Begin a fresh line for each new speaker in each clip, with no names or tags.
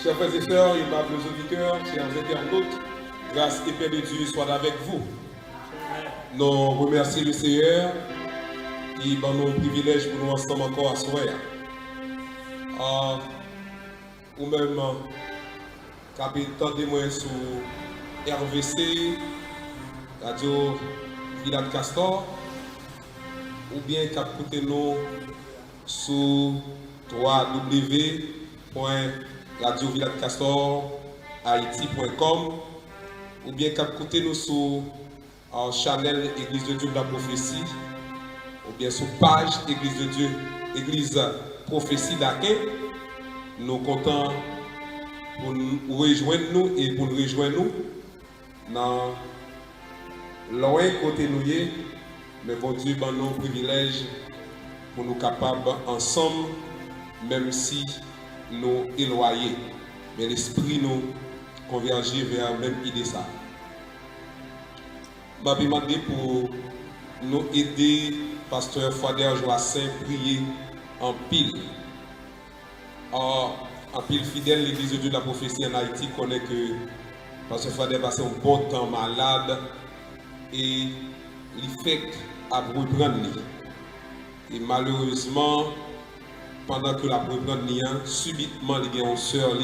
Chers frères et sœurs, aimables auditeurs, chers internautes, grâce et paix de Dieu soit avec vous. Nous remercions le Seigneur qui m'a nous privilège pour nous ensemble encore à soir. Ou même, capitaine de moi sur RVC, Radio Villa de Castor, ou bien capitaine nous sur www.radiovilladecastor.haïti.com ou bien capitaine nous sur channel Église de Dieu de la Prophétie ou bien sur page Église de Dieu, Église Prophétie d'Aquin. Nous comptons pour nous rejoindre nous et pour nous rejoindre nous dans loin côté nous, mais bon Dieu ben nous privilège pour nous capables ensemble, même si nous éloignés, mais l'esprit nous converger vers la même idée ça. Je vais demander pour nous aider, pasteur Fader Joassin, prier en pile. En pile fidèle, l'église de Dieu de la prophétie en Haïti connaît que pasteur Fader passé un bon temps malade et l'effet a reprendre. Et malheureusement, pendant que la reprendre subitement, il y a une sœur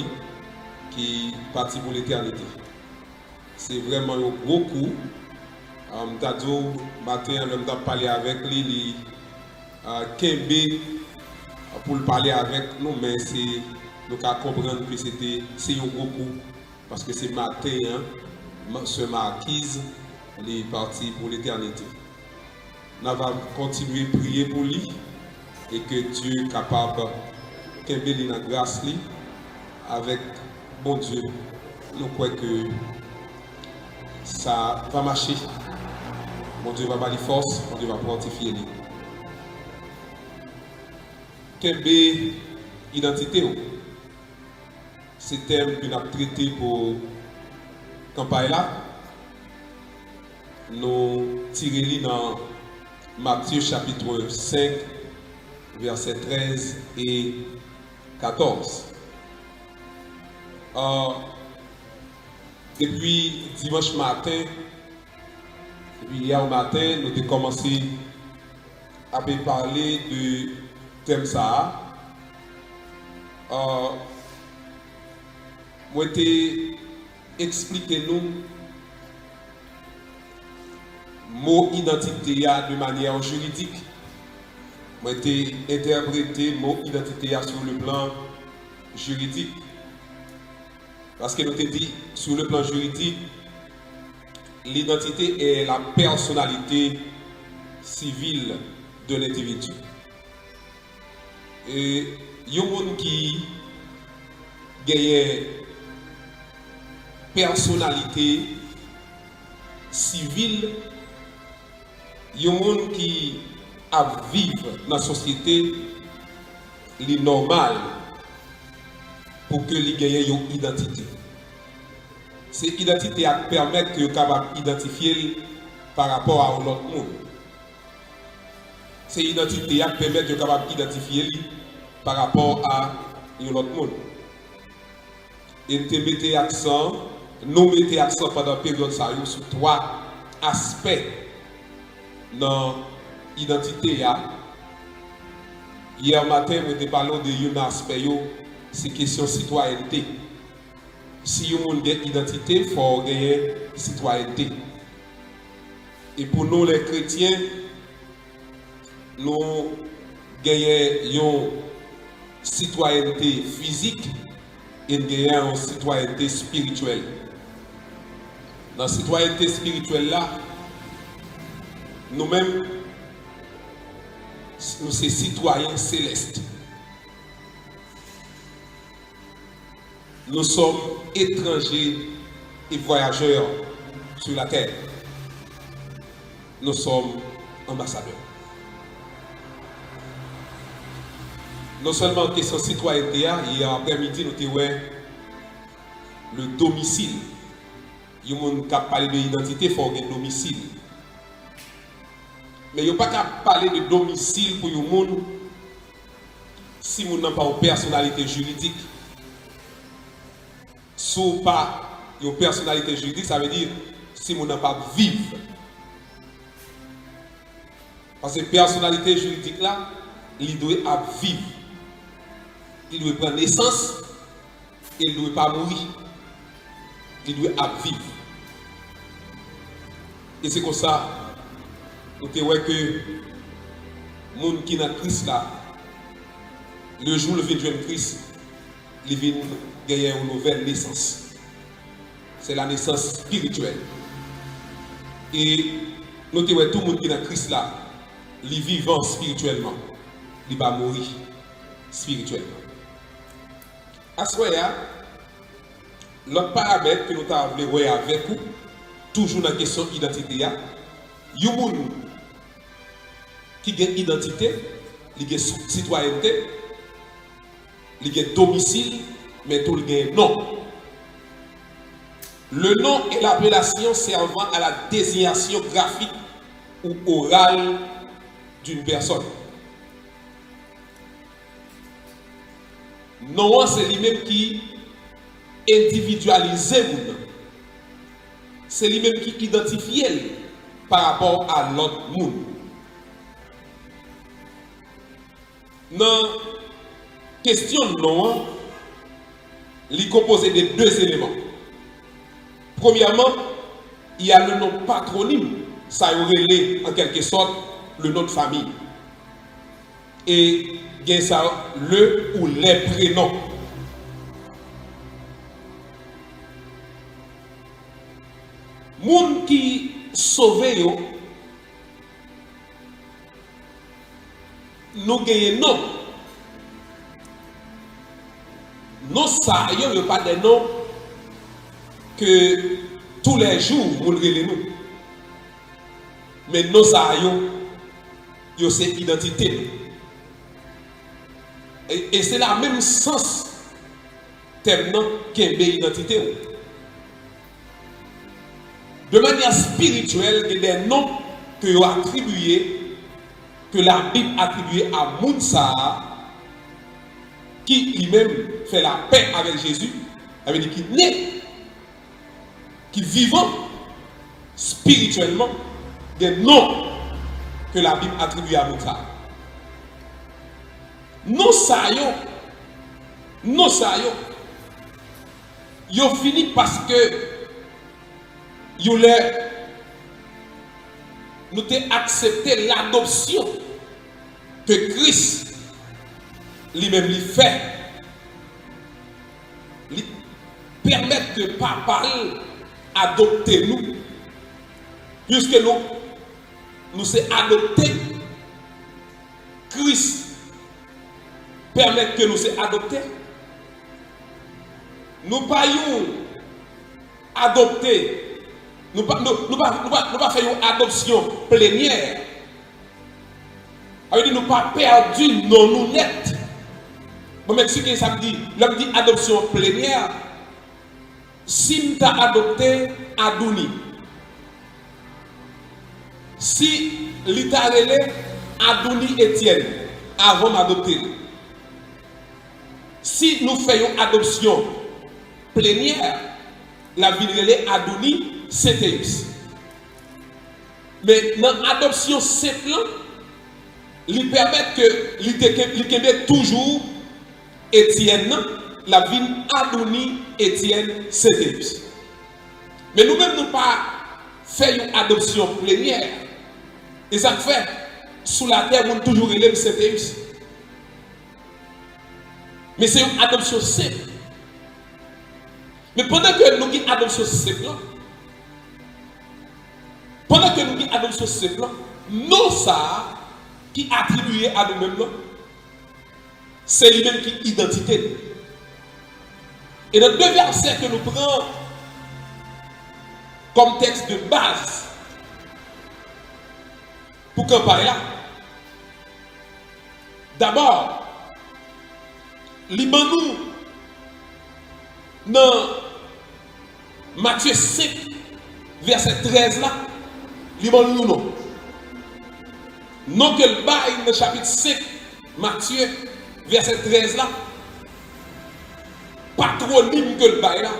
qui est partie pour l'éternité. C'est vraiment un gros coup. Tadou, matin, on a parlé avec lui, Kembe, pour parler avec nous, mais nous avons comprendre que c'est un gros coup. Parce que c'est matin, ce marquise, il est parti pour l'éternité. Nous allons continuer à prier pour lui et que Dieu est capable de la grâce avec bon Dieu. Nous croyons que ça va marcher. Mon Dieu va donner force, mon Dieu va fortifier lui. Quelle identité, c'est thème que nous avons traité pour campagne là. Nous tirons dans Matthieu chapitre 5, versets 13 et 14. Depuis dimanche matin, depuis hier matin, nous avons commencé à parler de thème ça. Moi, expliquez-nous mot identité de manière juridique. Moi, interprété mot identité sur le plan juridique. Parce que nous avons dit, sur le plan juridique, l'identité est la personnalité civile de l'individu. Et il y a des gens qui gagnent personnalité civile, il y a des gens qui vivent dans la société li normal pour que les gagnent une identité. Cette identité permet de capable identifier par rapport à un autre monde. Cette identité permet de capable identifier par rapport à un autre monde. Et nous mettons accent pendant la période sur trois aspects dans l'identité. Hier matin, nous avons parlé de un aspect, c'est question citoyenneté. Si on a une identité, il faut gagner citoyenneté. Et pour nous, les chrétiens, nous gagnons une citoyenneté physique et nous gagnons une citoyenneté spirituelle. Dans la citoyenneté spirituelle, là, nous-mêmes, nous sommes citoyens célestes. Nous sommes étrangers et voyageurs sur la terre. Nous sommes ambassadeurs. Non seulement en question citoyenneté, hier après-midi, nous avons le domicile. Il y a des gens qui parlent de l'identité, il faut un domicile. Mais il n'y a pas qu'à parler de domicile pour les gens si vous n'avez pas une personnalité juridique. sous pas une personnalité juridique, ça veut dire si on n'a pas vivre. Parce que personnalité juridique là, il doit vivre. Il doit prendre naissance et il ne doit pas mourir. Il doit vivre. Et c'est comme ça, nous voyons que les gens qui sont dans Christ là, le jour où ils viennent de Christ, ils viennent gagner une nouvelle naissance. C'est la naissance spirituelle. Et nous voyons tout le monde qui est dans Christ là, il vivant spirituellement. Il va mourir spirituellement. À ce moment-là, l'autre paramètre que nous avons voulu voir avec vous, toujours dans la question d'identité, il y a des gens qui ont une identité, qui ont une citoyenneté, qui ont un domicile, mais tout le monde non. Le nom est l'appellation servant à la désignation graphique ou orale d'une personne. Non, c'est lui-même qui individualise. C'est lui-même qui identifie par rapport à l'autre monde. Dans la question de nom, il est composé de deux éléments. Premièrement, il y a le nom patronyme, ça aurait en quelque sorte le nom de famille. Et il y a ça, le ou les prénoms. Moun qui sauve yo, nous gagnons non. Non, ça, il n'y a pas de nom que tous les jours, nous nous. Mais non, ça, il y a cette identité. Et c'est la même sens tellement qu'il y a une identité. De manière spirituelle, il y a des noms que vous attribués, que la Bible attribué à Mounsa, qui lui-même fait la paix avec Jésus, avec dit qui naît, qui vivant spirituellement, des noms que la Bible attribue à Mounsa. Non ça yo fini parce que nous avons accepté l'adoption que Christ lui-même lui fait. Lui permettre que Papa adopter nous. Puisque nous sommes adoptés, Christ permet que nous soyons adoptés. Nous ne pouvons pas adopter. Nous ne pouvons pas faire une adoption plénière. Nous ne pas perdu non nous net. Je vais m'expliquer ça. L'homme dit adoption plénière. Si tu as adopté Adouni, si l'État relais Adouni Etienne avant d'adopter, si nous faisons adoption plénière, la vie relais Adouni Cétéus. Mais dans l'adoption simple, il permet que l'État toujours Étienne, la vie Adouni Étienne Cétéus. Mais nous-mêmes, nous pas fait une adoption plénière. Et ça fait, sous la terre, nous toujours élève Cétéus. Mais c'est une adoption simple. Mais pendant que nous avons une adoption simple, non ça qui attribué à nous-mêmes, c'est lui-même qui identité. Et dans deux versets que nous prenons comme texte de base pour comparer là. D'abord, Libanou dans Matthieu 5, verset 13 là, Libanou non. Non que le bail dans chapitre 5, Matthieu, verset 13 là, patronyme que le bail là,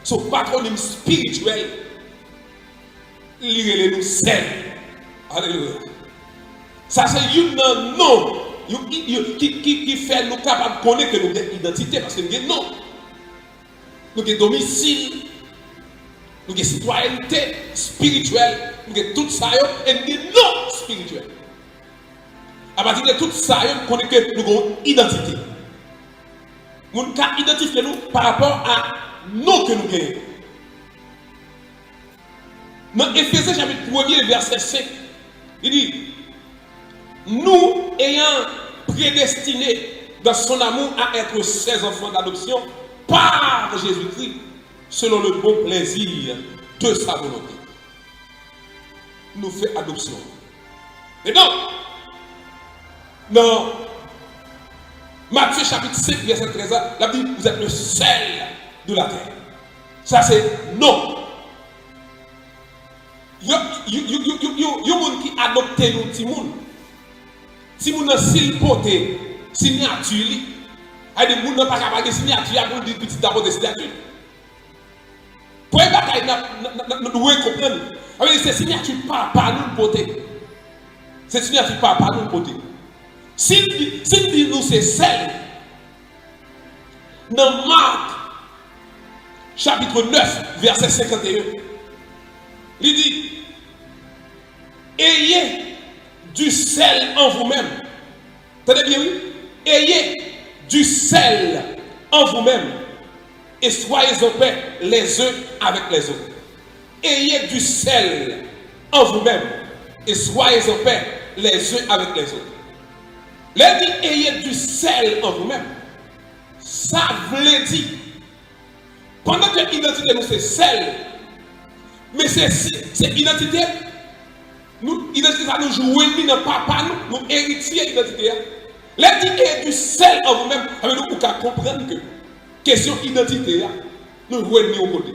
Son patronyme spirituel, il nous sel. Alléluia. Ça c'est une nom qui fait nous capables de connaître que nous avons identité parce que nous avons nom. Nous avons domicile, nous avons citoyenneté spirituelle, nous avons tout ça et nous avons nom spirituel. À partir de tout ça, nous connaissons que nous avons identité. Nous avons identifié nous par rapport à nom que nous gagnons. Dans Éphésiens chapitre 1er, verset 5, il dit, nous ayant prédestinés dans son amour à être ses enfants d'adoption par Jésus-Christ, selon le bon plaisir de sa volonté. Nous fait adoption. Et donc, dans Matthieu chapitre 5, verset 13, la Bible dit, vous êtes le sel de la terre. Ça c'est non. Yo moun qui adopte nous Timoun. Timoun nan sil pote signature li. Ay de moun nan pas capable de signature pour dire petit d'abord de signature. Pour bataille nous devons comprendre. Avec c'est signature pas nous pote. C'est signature pas nous pote. Si dit nous c'est celle dans Marc chapitre 9 verset 51. Il dit, ayez du sel en vous-même. Tenez bien, oui? Ayez du sel en vous-même et soyez en paix les uns avec les autres. Ayez du sel en vous-même et soyez en paix les uns avec les autres. Là, dit, ayez du sel en vous-même. Ça veut dire, pendant que l'identité nous c'est sel, mais c'est identité, nous, identité ça nous jouons dans papa, nous héritiers d'identité. Les dit et du sel en vous-même, nous pouvons comprendre que question identité, nous jouons au côté.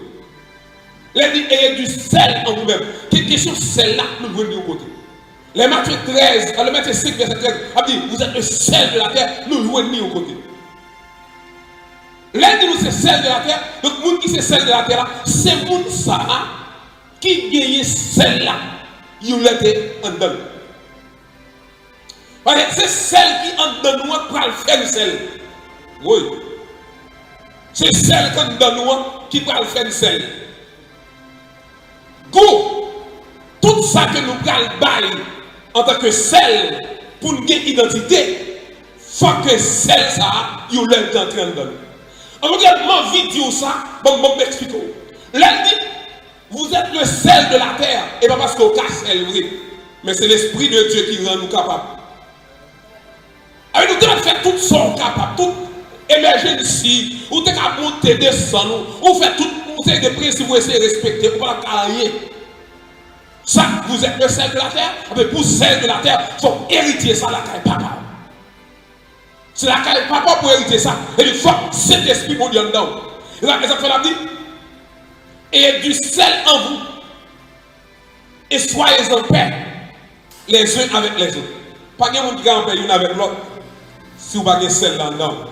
Les dit et du sel en vous-même, question sel là, nous jouons au côté. Les Matthieu 13, le Matthieu 5, verset 13, a dit vous êtes le sel de la terre, nous jouons au côté. Les dit nous c'est sel de la terre, donc le monde qui c'est sel de la terre, c'est le monde ça. Qui gagne celle-là, il l'était en dedans. C'est celle qui en dedans nous pour faire celle. Oui. C'est celle qui en dedans nous qui va faire celle. Go. Tout ça que nous prenons bail en tant que celle pour nous gagner identité, faut que celle ça, il l'est en train de donner. En regardant ma vidéo ça, bon m'explique. Lundi, vous êtes le sel de la terre, et pas parce qu'on casse elle, mais c'est l'Esprit de Dieu qui rend nous capables. Avec nous devons faire tout son capable, tout émerger d'ici, ou t'es capable de monter, descendre, ou faire tout des principes pour essayer de respecter, pour pas carrier. Ça, vous êtes le sel de la terre, mais pour sel de la terre, il faut hériter ça, la caille papa. C'est la caille papa pour hériter ça, et il faut cet esprit pour dire dedans. Et là, ça fait la dit. Et du sel en vous, et soyez en paix les uns avec les autres. Pas de monde qui est en paix l'un avec l'autre si vous n'avez pas de sel là-dedans.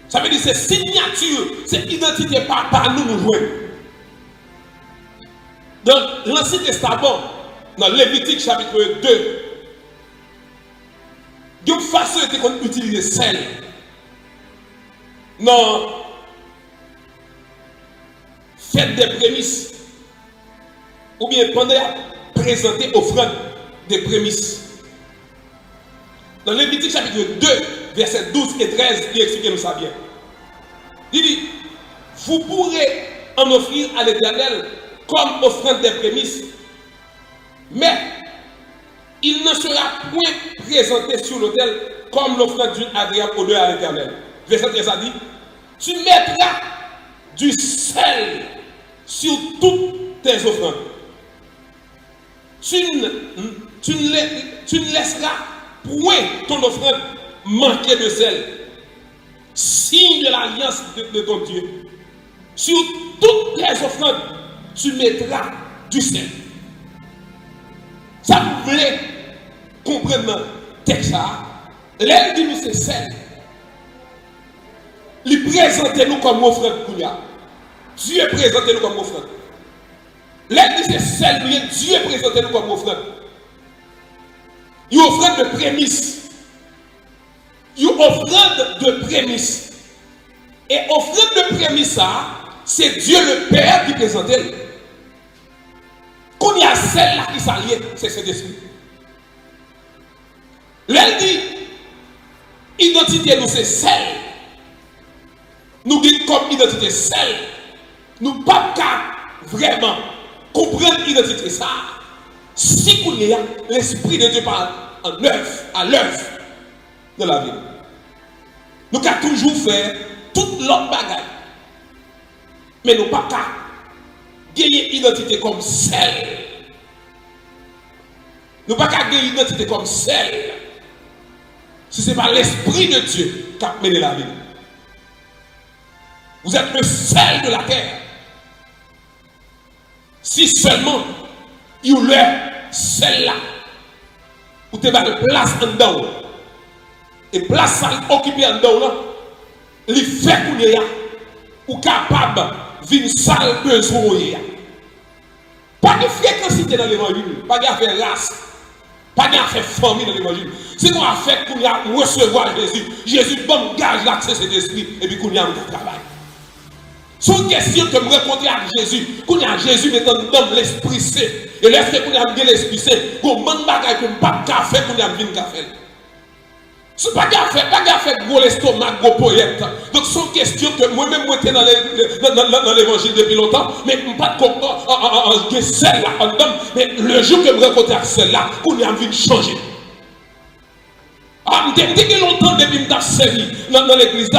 Ça veut dire que c'est signature, c'est identité par nous nous jouons. Dans l'Ancien Testament, dans Lévitique chapitre 2, il y a une façon d'utiliser sel. Non. Faites des prémices, ou bien pendant présenter offrande des prémices. Dans Lévitique chapitre 2, versets 12 et 13, il explique nous ça bien. Il dit, vous pourrez en offrir à l'Éternel comme offrande des prémices, mais il ne sera point présenté sur l'autel comme l'offrande d'une agréable odeur à l'Éternel. Verset 13 a dit, tu mettras du sel sur toutes tes offrandes. Tu ne laisseras point ton offrande manquer de sel. Signe de l'alliance de ton Dieu. Sur toutes les offrandes, tu mettras du sel. Ça vous voulez comprendre texte ça? L'aile dit nous c'est sel. il présente nous comme offrande Kounia. Dieu présente nous comme offrande. L'église est celle où Dieu présente nous comme offrande. Une offrande de prémisse. Une offrande de prémisse. Et offrande de prémisse, c'est Dieu le Père qui présente elle. Quand il y a celle-là qui s'allie, c'est cet esprit. L'elle dit, identité nous c'est celle. Nous disons comme identité celle. Nous ne pouvons pas vraiment comprendre l'identité ça. Si l'Esprit de Dieu parle en œuvre, à l'œuvre de la vie. Nous avons toujours fait toute l'autre bagaille. Mais nous ne pouvons pas gagner identité comme celle. Nous ne pouvons pas gagner identité comme celle. Si ce n'est pas l'Esprit de Dieu qui a mené la vie. Vous êtes le sel de la terre. Si seulement il y a celle-là, où tu as de place en dedans, et place ça occupée en dedans, il fait qu'on y a, ou capable d'une salle besoin. Pas de fréquencité dans l'évangile, pas de faire race, pas de faire famille dans l'évangile. C'est qu'on a fait qu'on y a recevoir Jésus. Jésus bon gage l'accès cet esprit, et puis qu'on y a un travail. C'est une question que je rencontre avec Jésus. Quand il y a Jésus mettant dans l'Esprit Saint. Et l'Esprit qu'on a mis l'Esprit Saint. Comment de bagaille que je ne peux pas faire qu'on a mis café. Ce n'est pas faire gros l'estomac, gros poète. Donc c'est une question que moi-même moi j'étais dans l'évangile depuis longtemps. Mais je ne peux pas comprendre celle-là en dedans. Mais le jour que je rencontre avec celle-là, qu'on a envie de changer. Je me dis longtemps depuis que je suis servi dans l'église. Je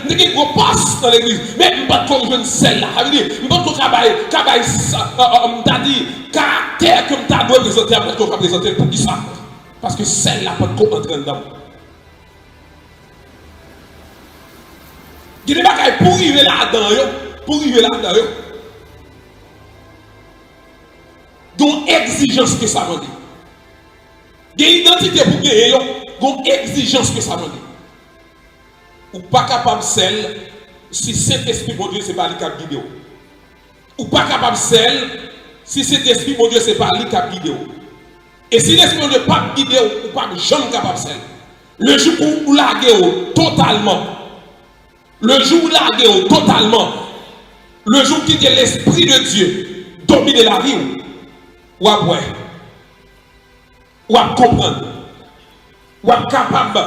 me dis que je passe dans l'église. Mais je ne peux pas comme celle-là. Je ne peux pas dit caractère que je dois présenter après que je présenter pour qui ça. Parce que celle-là peut pas entrer dedans. Il y a des bagages pour arriver là-dedans. Donc exigence que ça veut dire. Il y a une identité pour gagner. Donc, exigence que ça veut dire. Ou pas capable celle, si cet esprit, mon Dieu, c'est pas le cap vidéo. Ou pas capable celle, si cet esprit, mon Dieu, c'est pas le cap vidéo. Et si l'esprit, mon Dieu, pas vidéo, ou pas jamais capable celle. Le jour où vous larguez totalement, le jour où vous larguez totalement, le jour qui est l'esprit de Dieu, domine la vie, ou après, ou à comprendre. Ou est capable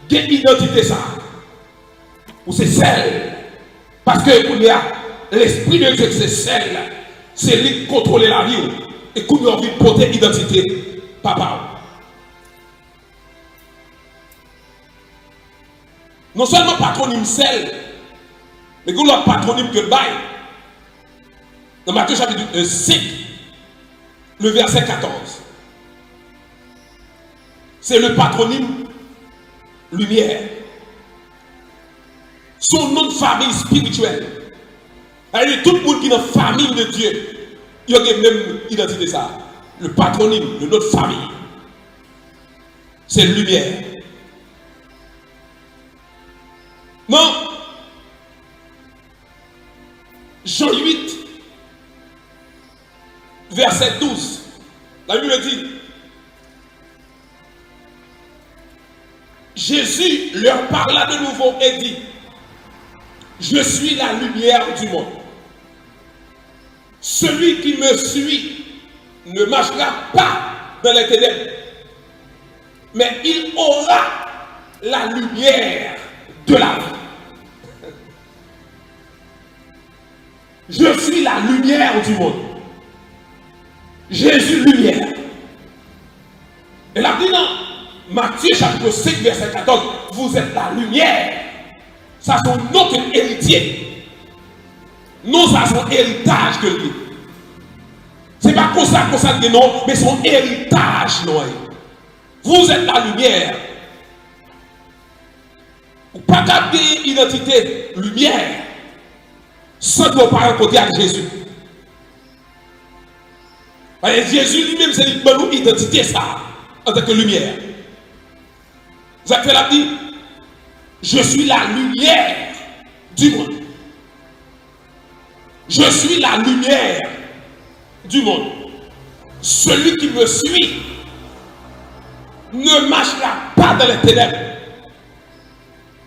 d'identité ça. Ou c'est celle. Parce que l'esprit de Dieu, c'est celle. C'est lui qui contrôle la vie. Et qu'on a envie de porter l'identité. Papa. Non seulement patronyme celle, mais qu'on a patronyme que le bail. Dans Matthieu chapitre 5, le verset 14. C'est le patronyme lumière. Son nom de famille spirituelle. Tout le monde qui est dans la famille de Dieu, il y a même identité ça. Le patronyme de notre famille, c'est lumière. Non. Jean 8, verset 12. La Bible dit, Jésus leur parla de nouveau et dit, je suis la lumière du monde. Celui qui me suit ne marchera pas dans les ténèbres, mais il aura la lumière de la vie. Je suis la lumière du monde. Jésus lumière. Et là, dit non. Matthieu chapitre 5 verset 14, vous êtes la lumière. Ça sont notre héritier. Nous avons héritage de lui. Ce n'est pas comme ça que non, mais son héritage. Non. Vous êtes la lumière. Vous pas garder identité lumière sans ne pas rencontrer avec Jésus. Jésus lui-même, c'est une identité ça, en tant que lumière. Jacques fait la dit, Je suis la lumière du monde. Je suis la lumière du monde. Celui qui me suit ne marchera pas dans les ténèbres,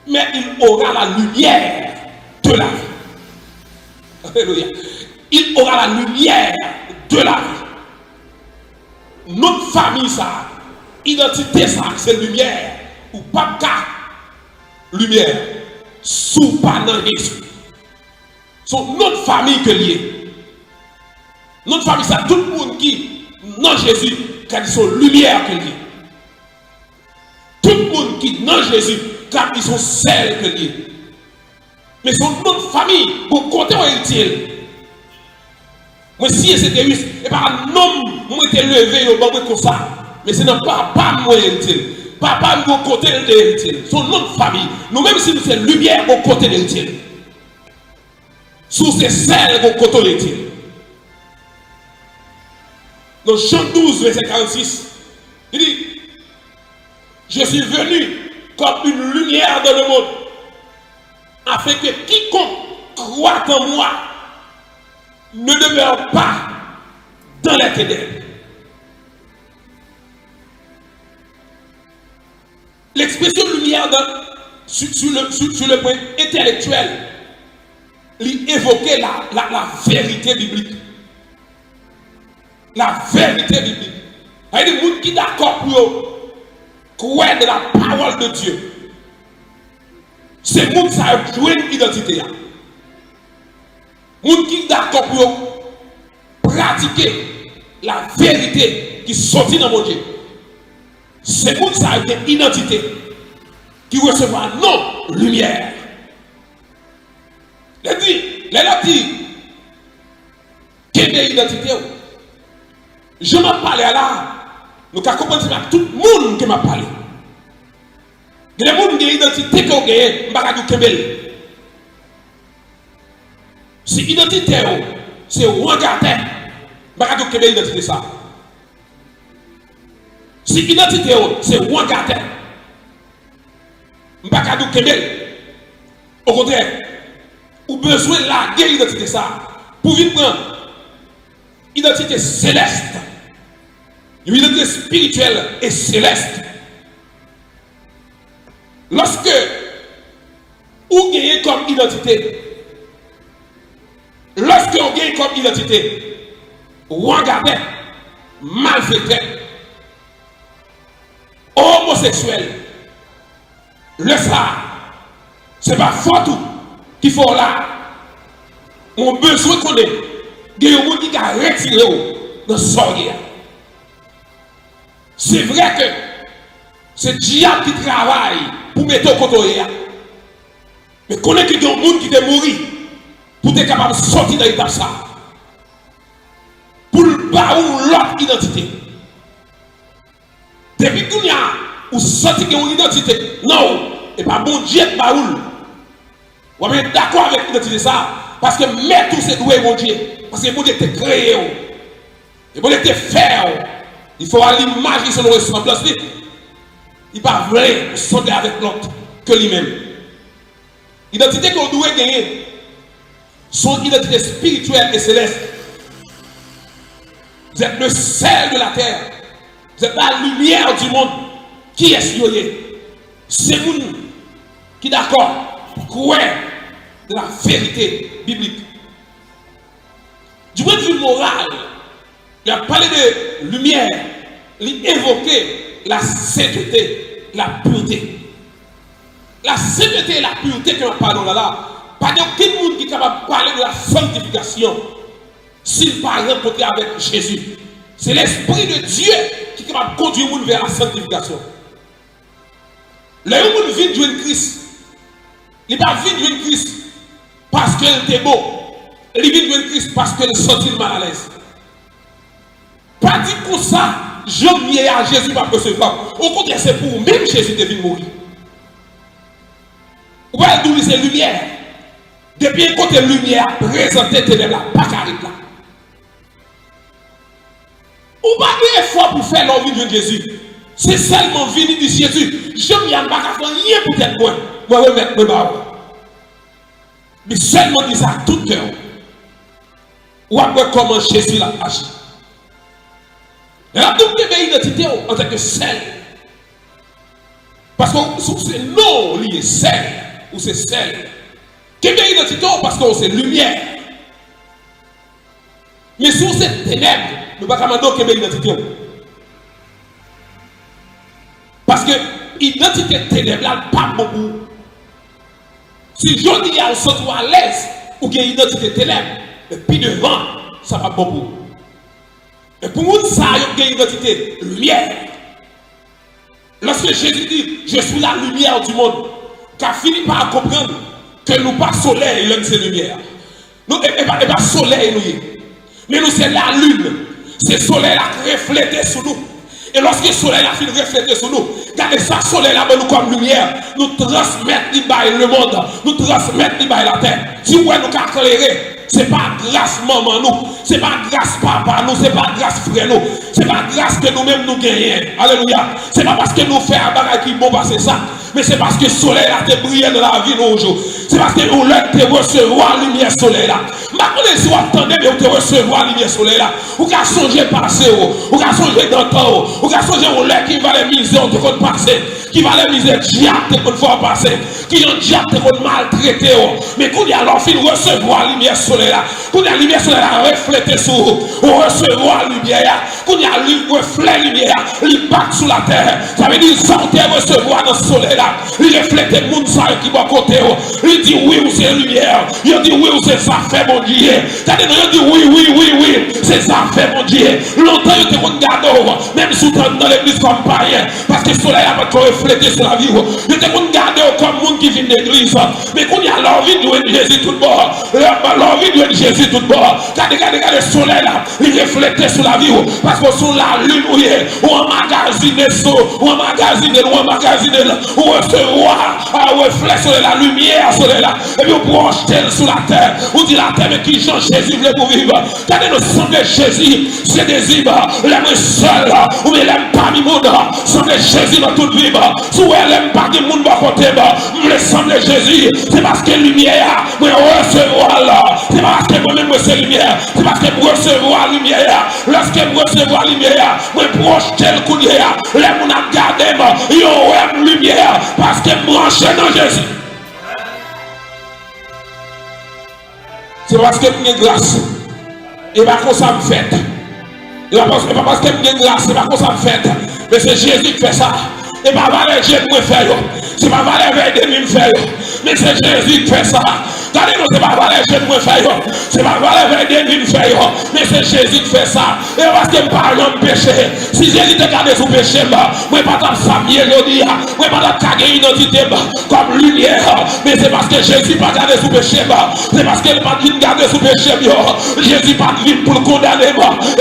mais il aura la lumière de la vie. Alléluia. Il aura la lumière de la vie. Notre famille, ça, identité, ça, c'est lumière. Ou pas qu'à lumière. Sous pas dans Jésus. C'est notre famille que lié. Notre famille, ça, tout le monde qui, dans Jésus, quand ils sont lumière que lié. Tout le monde qui, dans Jésus, quand ils sont celles que lié. Mais c'est notre famille, pour compter où est-il. Moi, si c'était juste, et pas un homme, moi, était levé au banc comme ça. Mais c'est notre papa, moi, est-il. Papa, nous, au côté de l'héritier. C'est notre famille. Nous-mêmes, si nous sommes lumière au côté de l'héritier. Sous ces celles au côté de l'héritier. Dans Jean 12, verset 46, il dit, je suis venu comme une lumière dans le monde, afin que quiconque croit en moi ne demeure pas dans les ténèbres. L'expression lumière sur le point intellectuel, il évoquait la vérité biblique. La vérité biblique. Il y a des gens qui sont d'accord pour croire de la parole de Dieu. C'est les gens qui ont joué une identité. Les gens qui sont d'accord pour pratiquer la vérité qui sortit dans mon Dieu. C'est les gens qui ont une identité qui reçoivent un nom, lumière. Les gens disent, quelle est l'identité? Je m'en parle là. Nous avons compris que tout le monde qui m'a parlé. Il y a des gens qui ont une identité qui ont gagné, je ne sais pas. Si l'identité, c'est regarder, je ne sais pas l'identité ça. Si l'identité, c'est regarder, je ne sais pas. Au contraire, vous avez besoin de la l'identité ça. Pour vivre prendre identité céleste. Une identité spirituelle et céleste. Lorsque vous gagnez comme identité, regardez, malfaiteur, homosexuel, le ça, c'est pas fort qu'il faut là. On a besoin qu'on ait des gens qui ont retiré dans ce sorcier. C'est vrai que c'est diable qui travaille pour mettre au côté. Mais connaît qu'il y a des gens qui sont morts pour être capable de sortir de l'étape ça. Pour le bas ou l'autre identité. Depuis qu'il y a ou sorti de une identité, non, et pas bon Dieu de baoul. Vous êtes d'accord avec l'identité ça? Parce que mettre tous ces doués, mon Dieu. Parce que mon Dieu était créé. Et mon Dieu était fait. Il faut à l'image de son ressemblance. Il ne va pas sonder avec l'autre que lui-même. L'identité qu'on doit gagner, son identité spirituelle et céleste. Vous êtes le sel de la terre. Vous êtes la lumière du monde. Qui est-ce qu'il y a? C'est vous qui d'accord pour croire de la vérité biblique. Du point de vue moral, il a parlé de lumière, il a évoqué la sainteté, la pureté. La sainteté et la pureté que nous parlons là, pas d'aucun monde qui est capable de parler de la sanctification s'il ne parle rencontrer avec Jésus. C'est l'Esprit de Dieu qui est capable de conduire le monde vers la sanctification. Le monde vient de jouer Christ. Il n'est pas venu de jouer Christ parce qu'il était beau. Il vient de jouer Christ parce qu'il est sorti mal à l'aise. Pas dit comme ça, je viens à Jésus pour recevoir. Au contraire, c'est pour même Jésus qui est venu mourir. Vous voyez d'où c'est lumière. Depuis un côté lumière, présenter ténèbres, pas carré là. Ou pas d'effort pour faire l'envie de Jésus. C'est seulement venir de Jésus. Je ne viens pas faire rien pour être moi. moi remettre mes barres. Mais seulement dit ça à tout cœur. Ou après comment Jésus l'a agi. Et là, tout le monde identité en tant que sel. Parce que c'est non lié sel, ou c'est sel. Quelle identité parce qu'on c'est lumière. Mais si on c'est ténèbres, nous ne pouvons pas demander quelle identité. Parce que l'identité ténèbres là, pas beaucoup. Si je dis à on à l'aise, ou qu'il y a une identité ténèbres, mais puis devant, ça va beaucoup. Et pour nous, ça il y a une identité lumière. Lorsque Jésus dit, je suis la lumière du monde, car fini par comprendre que nous pas soleil, l'un de ces lumières. Nous, et pas soleil, nous. Mais nous, c'est la lune. C'est le soleil qui reflète sur nous. Et lorsque le soleil a fini de refléter sur nous, regardez ça, le soleil là, nous comme lumière, nous transmettons le monde, nous transmettons la terre. Si vous nous éclairer, ce n'est pas grâce maman nous, ce n'est pas grâce papa nous, ce n'est pas grâce frère nous, ce n'est pas grâce que nous-mêmes nous gagnons. Alléluia. Ce n'est pas parce que nous faisons un bagage qui bon passer ça, mais c'est parce que le soleil a été brillé dans la vie nous aujourd'hui. C'est parce que nous avons recevoir la lumière soleil là. Maintenant, si vous attendez, mais vous recevoir la lumière soleil là. Vous pouvez songer passer, vous pouvez songer dans le temps, vous pouvez songer au lait qui va les miser, on te compte passer, qui va les miser, diable, te faire passer, qui ont diable, te maltraité. Mais quand il y a l'enfant, recevoir la lumière soleil là. Quand il y a la lumière soleil là, refléter sur vous, recevoir la lumière. Quand il y a le reflet la lumière, il bat sur la terre. Ça veut dire, sortez recevoir dans le soleil là. Il reflète le monde qui va côté. Il dit oui ou c'est lumière. Il dit oui ou c'est ça fait mon Dieu. Il dit oui, c'est ça fait mon Dieu. Longtemps il te regarde, même sous dans l'église comme païen, parce que le soleil a pas reflété sur la vie. Il te regarde comme monde qui vient d'église. Mais quand il y a l'envie de Jésus tout bord, l'envie de Jésus tout bord, regardez le soleil là, il reflète sur la vie. Parce que sur la lune, ou en magazine, ou en magazine, ou recevoir un reflet sur la lumière, sur la, et puis on branche sur la terre. On dit la terre, mais qui change Jésus voulait pour vivre. Quand nous semble Jésus, c'est désir, l'aime seul, ou bien l'aime pas mi monde, semble Jésus dans toute vie. Si elle l'aime pas du monde à côté, me semble Jésus, c'est parce que lumière, moi recevoir là, c'est parce que moi-même c'est lumière, c'est parce que moi recevoir lumière, lorsque moi recevoir lumière, moi projeter le coup de l'air, les gens a gardé, yo aime lumière, parce que branché dans Jésus. C'est parce que j'ai grâce. Et pas comme ça me fait. Et pas parce que j'ai grâce, c'est pas comme ça me fait. Mais c'est Jésus qui fait ça. Et pas valeur Dieu qui me fait. C'est pas valeur Dieu qui me fait. Mais c'est Jésus qui fait ça. Regardez-nous, c'est pas valeur Dieu qui me fait. C'est pas valeur Dieu qui me fait. Mais c'est Jésus qui fait ça. Et parce que par l'homme péché. Si Jésus te garde sous péché, moi pas dans sa vie, je dis, moi pas dans ta identité comme lumière. Mais c'est parce que Jésus pas gardé sous péché. C'est parce qu'il pas de garder sous péché. Jésus pas de vie pour le condamner.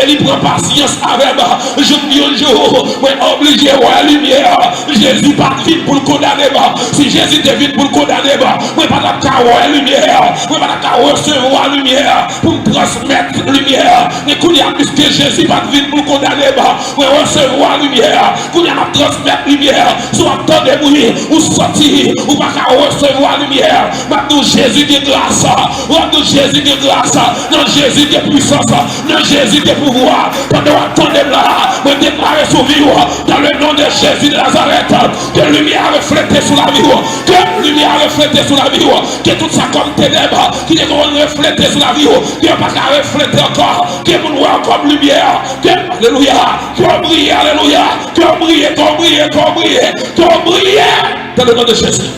Et il prend patience avec moi. Jour, moi obligé à la lumière. Jésus pas de vie pour le condamner. Si Jésus te vit pour le condamner, moi pas dans ta lumière. Moi pas dans ta recevoir la lumière pour me transmettre la lumière. Mais quand il y a plus que Jésus pas de vie pour le condamner, moi recevoir la lumière. Quand il y a transmettre la lumière, soit temps de bruit ou sortir, ou pas recevoir la lumière. Maintenant Jésus de grâce, maintenant Jésus de grâce, non Jésus de puissance, non Jésus de pouvoir. Pendant attendez là, me déclarer sur vie dans le nom de Jésus de Nazareth, que la lumière reflète sur la vie, que la lumière reflète sur la vie, que tout ça comme ténèbres, qui est reflété sur la vie, qui n'est pas qu'à refléter encore, qui est comme lumière, que alléluia, que brille, alléluia, que brille, que brille, que brille, que brille, dans le nom de Jésus.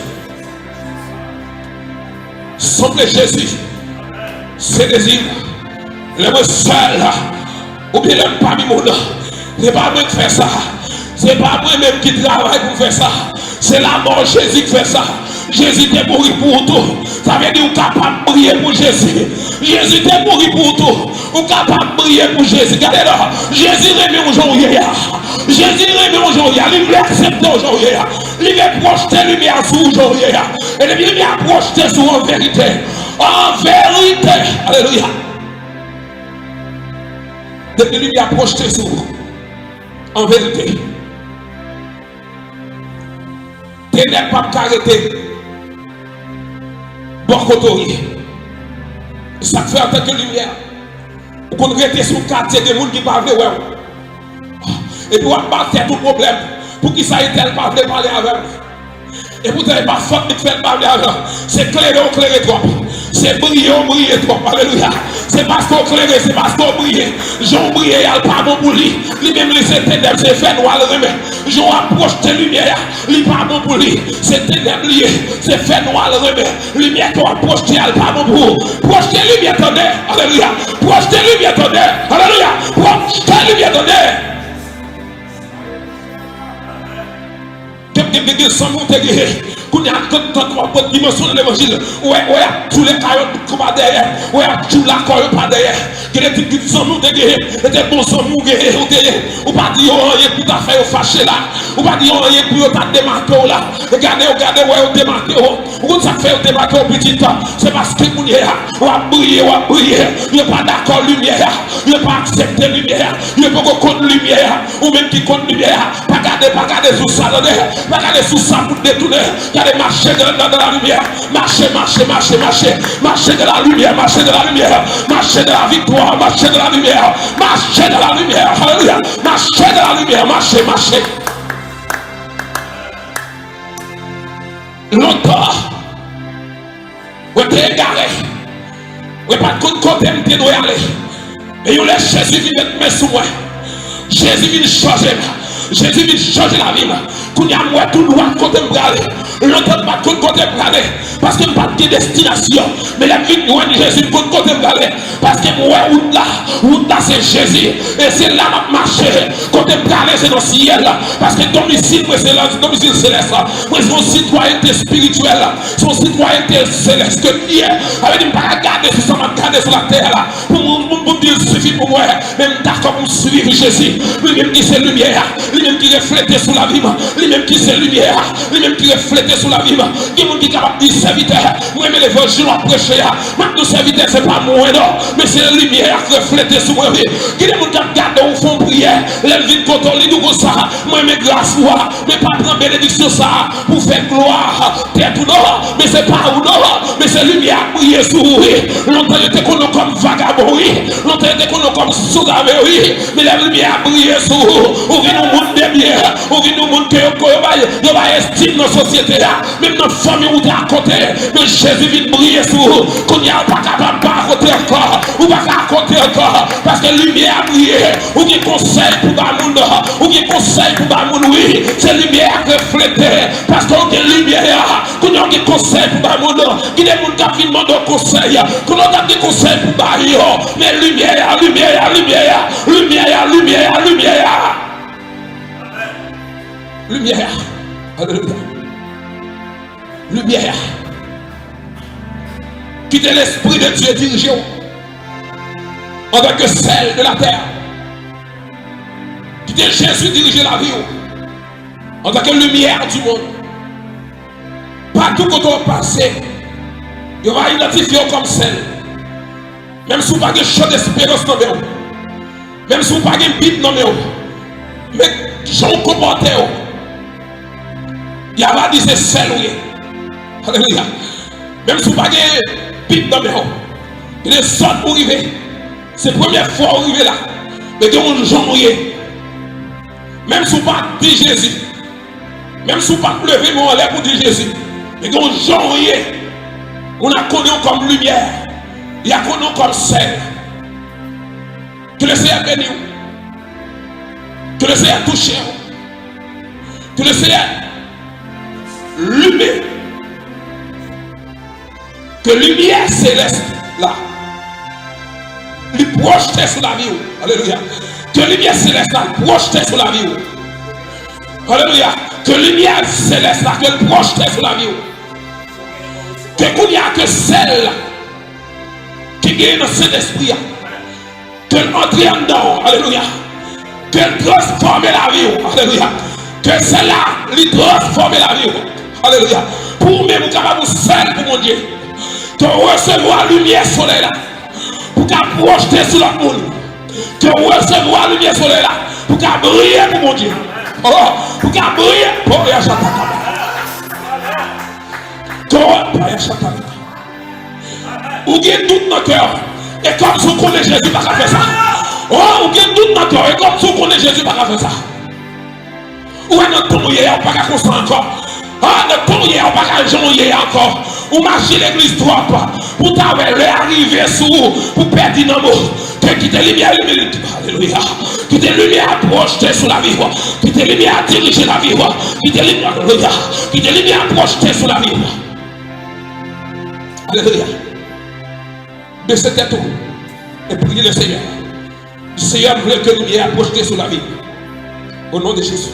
Semble Jésus, c'est désir, le seul, ou bien le pas du monde, c'est pas moi qui fais ça, c'est pas moi-même qui travaille pour faire ça, c'est la mort Jésus qui fait ça. Jésus est mort pour tout. Ça veut dire qu'on est capable de briller pour Jésus. Jésus est mort pour tout. On est capable de briller pour Jésus. Regardez là. Jésus remet aujourd'hui. Jésus remet aujourd'hui. Il veut accepter aujourd'hui. Il veut projeter la lumière sur aujourd'hui. Et la lumière projeter sur en vérité. En vérité. Alléluia. Depuis la lumière projetée sur vous. En vérité. Ténèbres pas arrêter. bon côté. Ça fait en tant que lumière. Ou qu'on reste sur le quartier des gens qui parlent, et puis on va faire tout problème. Pour qui ça ait tel pas parler avec. Et vous n'avez pas faute de faire parler avec. C'est clair trop. C'est briller trop. Alléluia. C'est parce qu'on claire, c'est parce qu'on brille. Jean brille, il n'y a pas bon pour lui. Lui-même, c'est ténèbres, c'est fait noir le remède. Jean approche de lumière, il n'est pas bon pour lui. C'est ténèbres lié, c'est fait noir le remède. Lumière qu'on approche de lui, il n'est pas bon pour vous. Proche de lui, attendez. Alléluia. Proche de lui, attendez. Alléluia. Proche de lui, attendez. Quelqu'un sans monter qu'on a quand dimension de l'évangile, ouais, tous les caillots qui sont derrière, ouais, tous la caillou pas derrière, que les petits qui sont montés, les bons sont montés, ou pas dire, oh, il y a tout à fait fâché là, ou pas dire, oh, il y a tout à démarquer là, regardez, ouais, on démarqué, ou ça fait démarquer au petit temps, c'est parce que vous on va briller, il n'y a pas d'accord lumière, il n'y a pas accepté lumière, il n'y a pas contre lumière, ou même qui contre lumière, pas garder sous ça, pas garder sous ça pour détourner. Marcher de la lumière, marcher de la lumière, marcher de la lumière, marcher de la victoire, marcher de la lumière, marcher de la lumière, alléluia, marcher de la lumière, marcher. Longtemps, vous êtes égaré, vous n'avez pas de côté où vous devez aller, mais vous laissez Jésus venir mettre sous moi, Jésus vient changer. Jésus vient changer la vie. Qu'on y a moi tout droit côté me aller. L'entendre pas côté me aller. Parce que pas de destination. Mais la vie de Jésus côté me aller. Parce que moi route là c'est Jésus. Et c'est là que marcher. Côté me aller c'est dans le ciel. Parce que domicile moi c'est là domicile céleste. Moi c'est mon citoyenneté spirituelle. Son citoyenneté céleste que Dieu avait dit pas regarder sur ça, regarder sur la terre là. Pour dire suffit pour moi. Même d'accord pour suivre Jésus. Lui-même qui c'est lumière. Lui-même qui reflète sur la vie, lui-même qui c'est lumière, lui-même qui reflète sur la vie. Il y a des gens qui sont capables de dire serviteur, moi mais l'évangile à prêcher. Maintenant serviteur c'est pas moi non, mais c'est la lumière qui reflète sur moi. Il y a des gens qui regardent au fond prière, les vides quand on lit nous comme ça, moi mais grâce moi, mais pas prendre bénédiction ça pour faire gloire, tête ou non, mais c'est pas ou non, mais c'est lumière briller sur vous. Longtemps il était connu comme vagabond, longtemps il était connu comme soudavé, mais la lumière brille sur vous. Ou vient nous monde de bien, ou vient nous monde que vous va estime nos sociétés là, même notre famille ou à côté, mais Jésus vient briller sur vous, qu'on n'y a pas capable de à côté encore, ou pas à côté encore, parce que lumière brille, ou qui conseille pour le monde, ou qui conseille pour le monde, oui, c'est lumière reflétée, parce qu'on a lumière, qu'on a des conseils pour le monde, qui est monde qui a fait demander conseil, qu'on a des conseils pour le monde, mais lumière. Lumière, alléluia. Lumière. Quittez l'esprit de Dieu dirigé en tant que celle de la terre. Quittez Jésus diriger la vie en tant que lumière du monde. Partout quand on passe, il va identifier comme celle. Même si vous n'avez pas de champ d'espérance dans vous. Même si vous n'avez pas de Bible dans vous. Mais j'en comporte. Il y a pas dit c'est celle où il est. Alléluia. Même si vous n'avez pas de Bible dans vous. Il est sorti pour arriver. C'est la première fois pour arriver là. Mais il y a un gens où il est. Même si vous n'avez pas dit Jésus. Même si vous n'avez pas levé mon l'air pour dire Jésus. Mais il y a un gens où il est. On a connu comme lumière. Il y a connu comme celle. Que le Seigneur bénisse. Que le Seigneur touche. Que le Seigneur lumière. Que lumière céleste là. Lui projeter sur la vie. Alléluia. Que lumière céleste là projeter sur la vie. Alléluia. Que lumière céleste là que projeter sur la vie. Que qu'il n'y a que celle qui gagne dans cet esprit. Qu'elle entre en dedans. Alléluia. Qu'elle transforme la vie. Alléluia. Que celle-là lui transforme la vie. Alléluia. Pour même capable de celle pour mon Dieu. Que recevoir la lumière soleil là. Pour qu'elle projeter sur le monde. Que recevoir la lumière soleil là. Pour qu'elle brille pour mon Dieu. Oh, pour qu'elle brille pour les Ou bien doute dans le cœur. Et comme si on connaît Jésus, pas qu'à faire ça. Oh, ou bien doute dans le cœur. Et comme si on connaît Jésus, pas qu'à faire ça. Ou est notre ton hier, pas qu'à construire encore. Ah, notre ton hier, pas qu'à jouer encore. Ou marcher l'église droite. Pour t'avoir arrivé sous, pour perdre dans le mot. Qui te lumière, alléluia. Qui te lumière à projeter sur la vie. Qui te lumière à diriger la vie. Qui te lumière, alléluia. Qui te lumière à projeter sur la vie. Alléluia. Baissez tête et priez le Seigneur. Le Seigneur veut que lumière à projeter sur la vie. Au nom de Jésus.